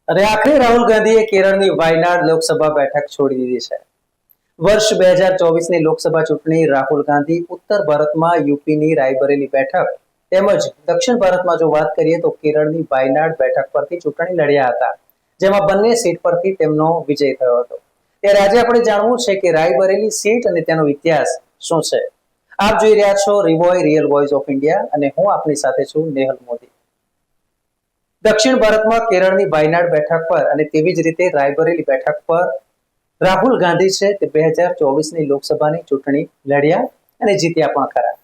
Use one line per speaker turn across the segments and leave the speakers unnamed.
અને આખરે રાહુલ ગાંધીએ કેરળની વાયનાડ લોકસભા બેઠક છોડી દીધી છે. વર્ષ 2024ની લોકસભા ચૂંટણી રાહુલ ગાંધી ઉત્તર ભારતમાં યુપીની રાયબરેલી બેઠક તેમજ દક્ષિણ ભારતમાં જો વાત કરીએ તો કેરળની વાયનાડ બેઠક પરથી ચૂંટણી લડ્યા હતા, જેમાં બંને સીટ પરથી તેમનો વિજય થયો હતો. ત્યારે આજે આપણે જાણવું છે કે રાયબરેલી સીટ અને તેનો ઇતિહાસ શું છે. આપ જોઈ રહ્યા છો રિવોય રિયલ વોઇસ ઓફ ઇન્ડિયા અને હું આપની સાથે છું નેહલ મોદી. દક્ષિણ ભારતમાં કેરળની વાયનાડ બેઠક પર અને તેવી જ રીતે રાયબરેલી બેઠક પર રાહુલ ગાંધી છે તે 2024ની લોકસભાની ચૂંટણી લડ્યા અને જીત્યા પણ ખરા.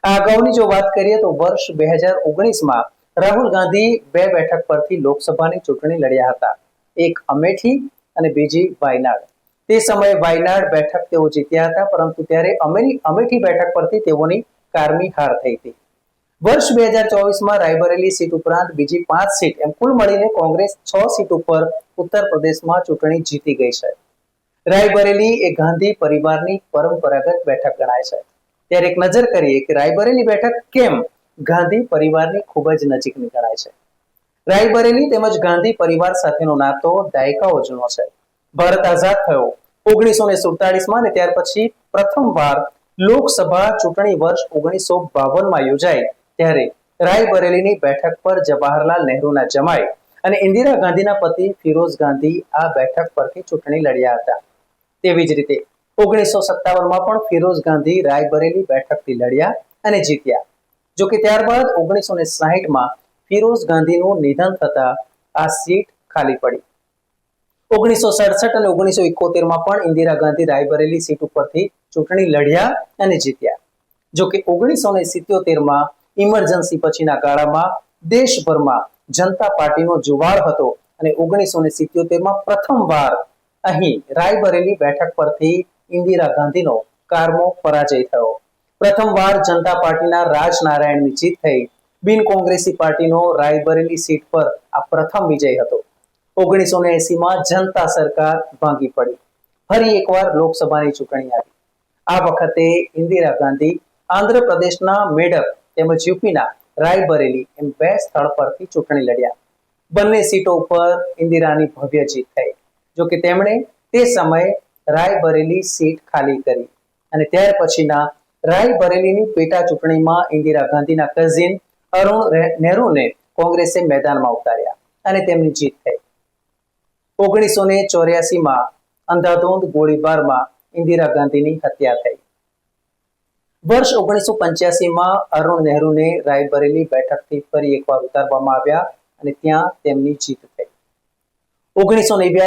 આ અગાઉની જો વાત કરીએ તો વર્ષ 2019માં રાહુલ ગાંધી બે બેઠક પરથી લોકસભાની ચૂંટણી લડ્યા હતા, એક અમેઠી અને બીજી વાયનાડ. તે સમયે વાયનાડ બેઠક તેઓ જીત્યા હતા, પરંતુ ત્યારે અમેઠી બેઠક પરથી તેઓની કારમી હાર થઈ હતી. વર્ષ 2024માં રાયબરેલી સીટ ઉપરાંત બીજી 5 સીટ એમ કુલ મળીને કોંગ્રેસ 6 સીટ ઉપર ઉત્તર પ્રદેશમાં ચૂંટણી જીતી ગઈ છે. રાયબરેલી એ ગાંધી પરિવારની પરંપરાગત બેઠક ગણાય છે. ત્યારે એક નજર કરીએ કે રાયબરેલી બેઠક કેમ ગાંધી પરિવારની ખૂબ જ નજીકની ગણાય છે. રાયબરેલી તેમજ ગાંધી પરિવાર સાથેનો નાતો દાયકાઓ જૂનો છે. ભારત આઝાદ થયો 1947માં અને ત્યાર પછી પ્રથમવાર લોકસભા ચૂંટણી વર્ષ 1952માં યોજાઈ, ત્યારે રાયબરેલીની બેઠક પર જવાહરલાલ નહેરુના જમાઈ અને ઇન્દિરા ગાંધીના પતિ ફિરોઝ ગાંધી આ બેઠક પરથી ચૂંટણી લડ્યા હતા. તેવી જ રીતે 1957માં પણ ફિરોઝ ગાંધી રાયબરેલી બેઠકથી લડ્યા અને જીત્યા. જોકે ત્યારબાદ 1960માં ફિરોઝ ગાંધીનું નિધન થતા આ સીટ ખાલી પડી. 1967 અને 1971માં પણ ઇન્દિરા ગાંધી રાયબરેલી સીટ ઉપરથી ચૂંટણી લડ્યા અને જીત્યા. જોકે 1977માં ઇમરજન્સી પછીના ગાળામાં દેશભરમાં જનતા પાર્ટીનો જુવાળ હતો અને 1977માં પ્રથમવાર અહીં રાયબરેલી બેઠક પરથી ઇન્દિરા ગાંધીનો કારમો પરાજય થયો. પ્રથમવાર જનતા પાર્ટીના રાજનારાયણની જીત થઈ. બિન કોંગ્રેસી પાર્ટીનો રાયબરેલી સીટ પર આ પ્રથમ વિજય હતો. 1980માં જનતા સરકાર ભાંગી પડી. ફરી એકવાર લોકસભાની ચૂંટણી આવી. આ વખતે ઇન્દિરા ગાંધી આંધ્રપ્રદેશના મેડક તેમજ યુપીના રાયબરેલી એમ બે સ્થળ પરથી ચૂંટણી લડ્યા. બંને સીટો ઉપર ઇન્દિરાની ભવ્ય જીત થઈ. જોકે તેમણે તે સમયે રાયબરેલી સીટ ખાલી કરી અને ત્યાર પછીના રાયબરેલીની પેટા ચૂંટણીમાં ઇન્દિરા ગાંધીના કઝિન અરુણ નહેરુને કોંગ્રેસે મેદાનમાં ઉતાર્યા અને તેમની જીત થઈ. 1984માં અંધાધૂંધ ગોળીબારમાં ઇન્દિરા ગાંધીની હત્યા થઈ. વર્ષ 1985માં અરુણ નહેરુને રાયબરેલી બેઠકથી ફરી એકવાર ઉતારવામાં આવ્યા અને ત્યાં તેમની જીત થઈ. 1989